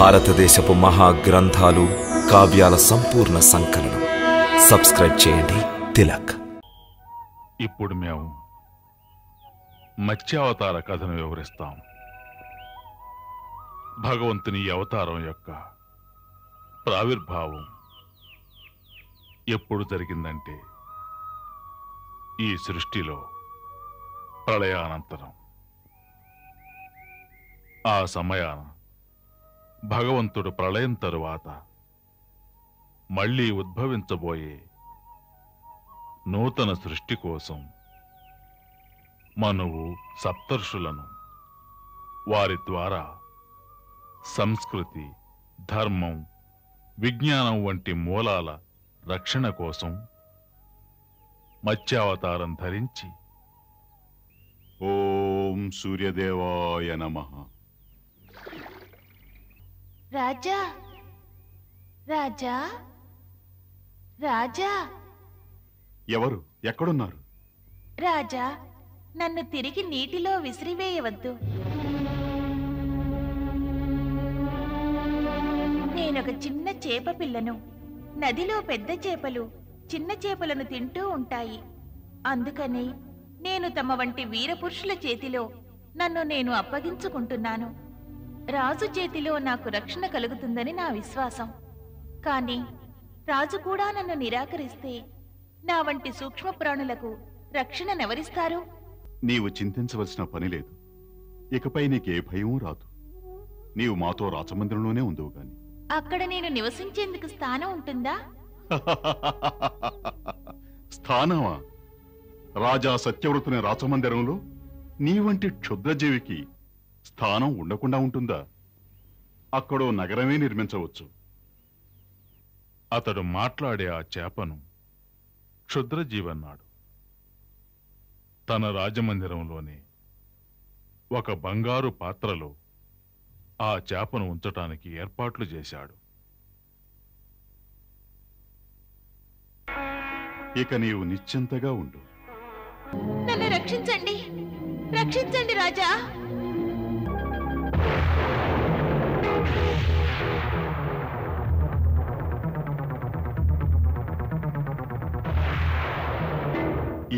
భారతదేశపు మహాగ్రంథాలు కావ్యాల సంపూర్ణ సంకలనం. సబ్స్క్రైబ్ చేయండి తిలక్. ఇప్పుడు మేము మత్స్యావతార కథను వివరిస్తాం. భగవంతుని అవతారం యొక్క ప్రావిర్భావం ఎప్పుడు జరిగిందంటే ఈ సృష్టిలో ప్రళయానంతరం. ఆ సమయాన భగవంతుడు ప్రళయం తరువాత మళ్లీ ఉద్భవించబోయే నూతన సృష్టి కోసం మనువు సప్తర్షులను వారి ద్వారా సంస్కృతి, ధర్మం, విజ్ఞానం వంటి మూలాల రక్షణ కోసం మత్స్యావతారం ధరించి ఓం సూర్యదేవాయ నమః. రాజా రాజా రాజా ఎవరు? ఎక్కడున్నారు? రాజా, నన్ను తిరిగి నీటిలో విసిరివేయవద్దు. నేనొక చిన్న చేప పిల్లను. నదిలో పెద్ద చేపలు చిన్న చేపలను తింటూ ఉంటాయి. అందుకని నేను తమ వంటి వీరపురుషుల చేతిలో నన్ను నేను అప్పగించుకుంటున్నాను. రాజు చేతిలో నాకు రక్షణ కలుగుతుందని నా విశ్వాసం. కాని రాజు కూడా నన్ను నిరాకరిస్తే నా వంటి సూక్ష్మ ప్రాణులకు రక్షణనెవరిస్తారు? నీవు చింతించవలసిన పని లేదు. ఇకపై నీకే భయం రాదు. నీవు మాతో రాచమందిరంలోనే ఉందువు గాని. అక్కడ నేను నివసించేందుకు స్థానం ఉంటుందా? స్థానమా? రాజా సత్యవ్రతుని రాచమందిరంలో నీ వంటి క్షుద్రజీవికి స్థానం ఉండకుండా ఉంటుందా? అక్కడో నగరమే నిర్మించవచ్చు. అతడు మాట్లాడే ఆ చేపను క్షుద్రజీవన్నాడు. తన రాజమందిరంలోనే ఒక బంగారు పాత్రలో ఆ చేపను ఉంచటానికి ఏర్పాట్లు చేశాడు. ఇక నీవు నిశ్చింతగా ఉండు. నన్ను రక్షించండి, రక్షించండి రాజా.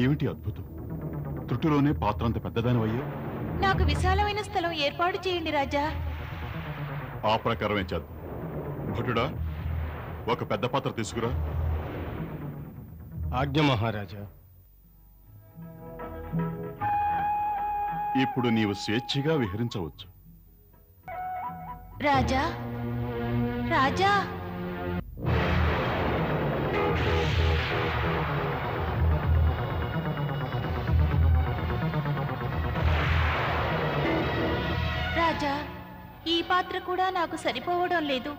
ఏమిటి అద్భుతం! త్రుటిలోనే పాత్రంత పెద్దదానివయ్యా. నాకు విశాలమైన స్థలం ఏర్పాటు చేయండి రాజా. ఆ ప్రకారమే చేద్దాం. భటుడా, ఒక పెద్ద పాత్ర తీసుకురా. ఆజ్ఞ మహారాజా. ఇప్పుడు నీవు స్వేచ్ఛగా విహరించవచ్చు. రాజా రాజా రాజా, ఈ పాత్ర కూడా నాకు సరిపోవడం లేదు.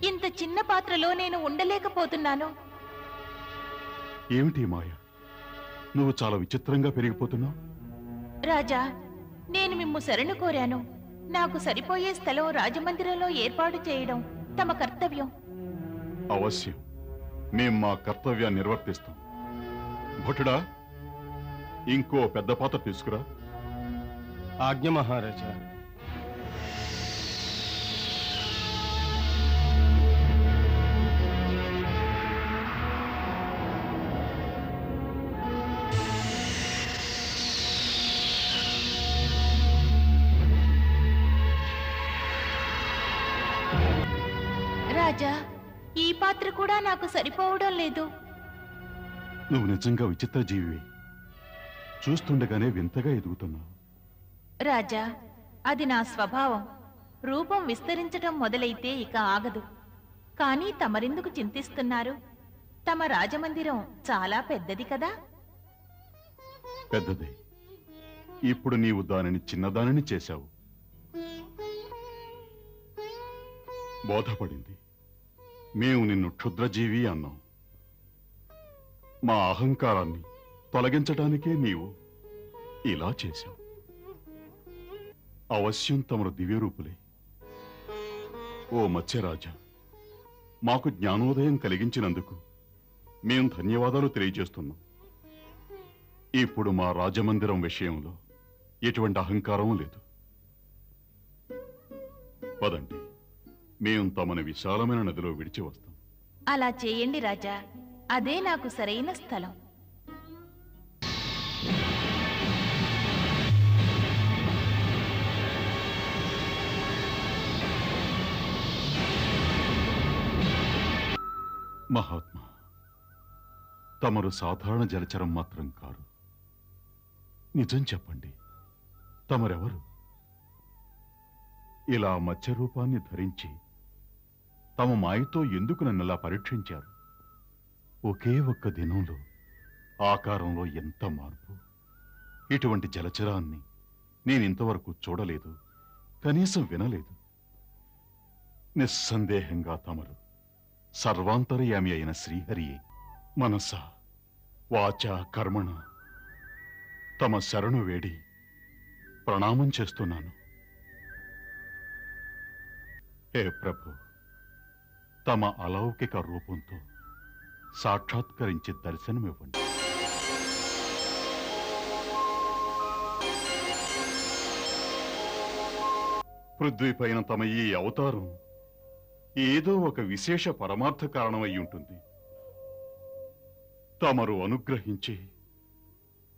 ఇంత చిన్న పాత్రలో నేను ఉండలేకపోతున్నాను. ఏమిటి మాయ? నువ్వు చాలా విచిత్రంగా పెరిగిపోతున్నావు. రాజా, నేను మిమ్ము శరణు కోరాను. నాకు సరిపోయే స్థలం రాజమందిరంలో ఏర్పాటు చేయడం తమ కర్తవ్యం. అవశ్యం, మేం మా కర్తవ్యాన్ని నిర్వర్తిస్తాం. భటుడా, ఇంకో పెద్ద పాత్ర తీసుకురా. ఆజ్ఞ మహారాజా. రాజా, ఈ పాత్ర కూడా నాకు సరిపోవడం లేదు. నువ్వు నిజంగా విచిత్ర జీవివి. చూస్తుండగానే వింతగా ఎదుగుతున్నావు. రాజా, అది నా స్వభావం. రూపం విస్తరించటం మొదలైతే ఇక ఆగదు. కానీ తమరెందుకు చింతిస్తున్నారు? తమ రాజమందిరం చాలా పెద్దది కదా? పెద్దదే. ఇప్పుడు నీవు దానిని చిన్నదానిని చేశావు. బోధపడింది. మేము నిన్ను క్షుద్రజీవి అన్నాం. మా అహంకారాన్ని తొలగించడానికే నీవు ఇలా చేశావు. అవశ్యం తమరు దివ్యరూపులే. ఓ మత్స్యరాజా, మాకు జ్ఞానోదయం కలిగించినందుకు మేం ధన్యవాదాలు తెలియజేస్తున్నాం. ఇప్పుడు మా రాజమందిరం విషయంలో ఎటువంటి అహంకారం లేదు. పదండి, మేం తమను విశాలమైన నదిలో విడిచి వస్తాం. అలా చేయండి రాజా, అదే నాకు సరైన స్థలం. మహాత్మా, తమరు సాధారణ జలచరం మాత్రం కారు. నిజం చెప్పండి, తమరెవరు? ఇలా మత్స్య రూపాన్ని ధరించి తమ మాయతో ఎందుకు నన్నలా పరీక్షించారు? ఒకే ఒక్క దినంలో ఆకారంలో ఎంత మార్పు! ఇటువంటి జలచరాన్ని నేనింతవరకు చూడలేదు, కనీసం వినలేదు. నిస్సందేహంగా తమరు సర్వాంతర్యామి అయిన శ్రీహరియే. మనస వాచ కర్మణ తమ శరణు వేడి ప్రణామం చేస్తున్నాను. హే ప్రభు, తమ అలౌకిక రూపంతో సాక్షాత్కరించి దర్శనమివ్వండి. పృథ్వీపైన తమ ఈ అవతారం ఏదో ఒక విశేష పరమార్థ కారణమై ఉంటుంది. తమరు అనుగ్రహించి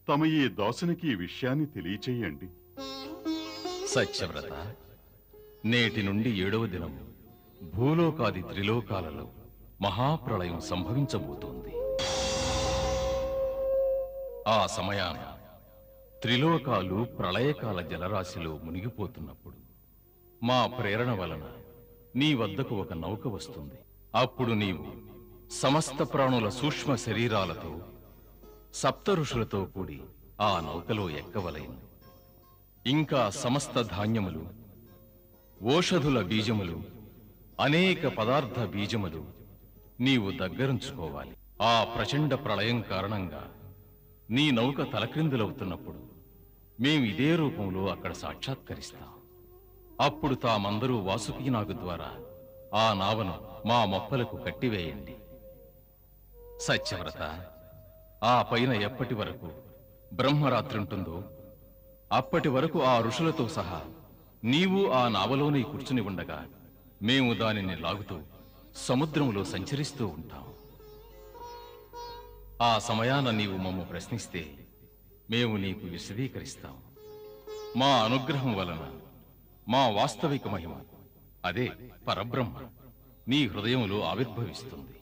తమ ఈ దాసునికి ఈ విషయాన్ని తెలియచేయండి. సత్యవ్రత, నేటి నుండి 7వ దినం భూలోకాది త్రిలోకాలలో మహాప్రళయం సంభవించబోతోంది. ఆ సమయాన త్రిలోకాలు ప్రళయకాల జలరాశిలో మునిగిపోతున్నప్పుడు మా ప్రేరణ వలన నీ వద్దకు ఒక నౌక వస్తుంది. అప్పుడు నీవు సమస్త ప్రాణుల సూక్ష్మ శరీరాలతో సప్త ఋషులతో కూడి ఆ నౌకలో ఎక్కవలెను. ఇంకా సమస్త ధాన్యములు, ఓషధుల బీజములు, అనేక పదార్థ బీజములు నీవు దగ్గరుంచుకోవాలి. ఆ ప్రచండ ప్రళయం కారణంగా నీ నౌక తలక్రిందులవుతున్నప్పుడు మేమిదే రూపంలో అక్కడ సాక్షాత్కరిస్తాం. అప్పుడు తామందరూ వాసుకీనాగు ద్వారా ఆ నావను మా మొప్పలకు కట్టివేయండి. సత్యవ్రత, ఆ పైన ఎప్పటి వరకు బ్రహ్మరాత్రి ఉంటుందో అప్పటి వరకు ఆ ఋషులతో సహా నీవు ఆ నావలోనే కూర్చుని ఉండగా మేము దానిని లాగుతూ సముద్రంలో సంచరిస్తూ ఉంటాం. ఆ సమయాన నీవు మమ్ము ప్రశ్నిస్తే మేము నీకు విశదీకరిస్తాం. మా అనుగ్రహం వలన మా వాస్తవిక మహిమ, అదే పరబ్రహ్మ, నీ హృదయంలో ఆవిర్భవిస్తుంది.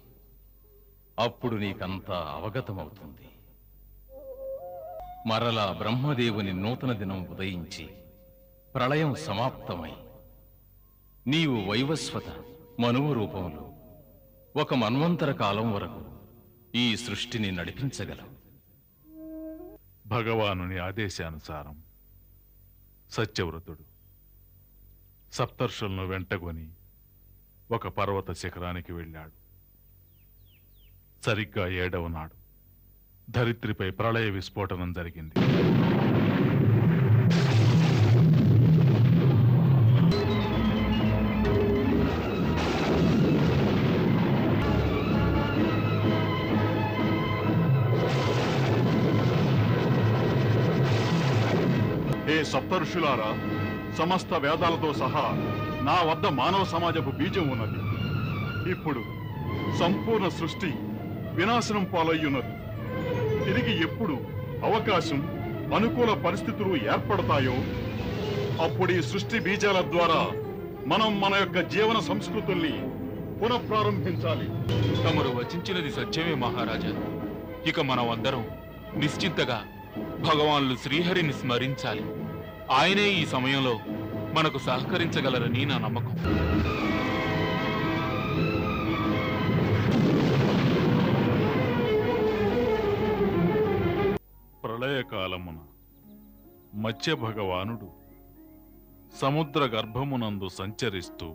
అప్పుడు నీకంతా అవగతమవుతుంది. మరలా బ్రహ్మదేవుని నూతన దినం ఉదయించి ప్రళయం సమాప్తమై నీవు వైవస్వత మనువు రూపంలో ఒక మన్వంతర కాలం వరకు ఈ సృష్టిని నడిపించగలవు. భగవానుని ఆదేశానుసారం సత్యవ్రతుడు సప్తర్షులను వెంటగొని ఒక పర్వత శిఖరానికి వెళ్ళాడు. సరిగ్గా 7వ నాడు ధరిత్రిపై ప్రళయ విస్ఫోటనం జరిగింది. ఏ సప్తఋషులారా, సమస్త వేదాలతో సహా నా వద్ద మానవ సమాజపు బీజం ఉన్నది. ఇప్పుడు సంపూర్ణ సృష్టి వినాశనం పాలయ్యున్నది. తిరిగి ఎప్పుడు అవకాశం, అనుకూల పరిస్థితులు ఏర్పడతాయో అప్పుడు ఈ సృష్టి బీజాల ద్వారా మనం మన యొక్క జీవన సంస్కృతుల్ని పునఃప్రారంభించాలి. తమరు వచించినది సత్యమే మహారాజా. ఇక మనం అందరం నిశ్చింతగా భగవానులు శ్రీహరిని స్మరించాలి. ఆయనే ఈ సమయంలో మనకు సహకరించగలరని నా నమ్మకం. ప్రళయకాలమున మత్స్య భగవానుడు సముద్ర గర్భమునందు సంచరిస్తూ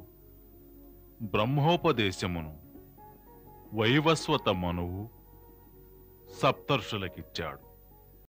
బ్రహ్మోపదేశమును వైవస్వత మనువు సప్తర్షులకిచ్చాడు.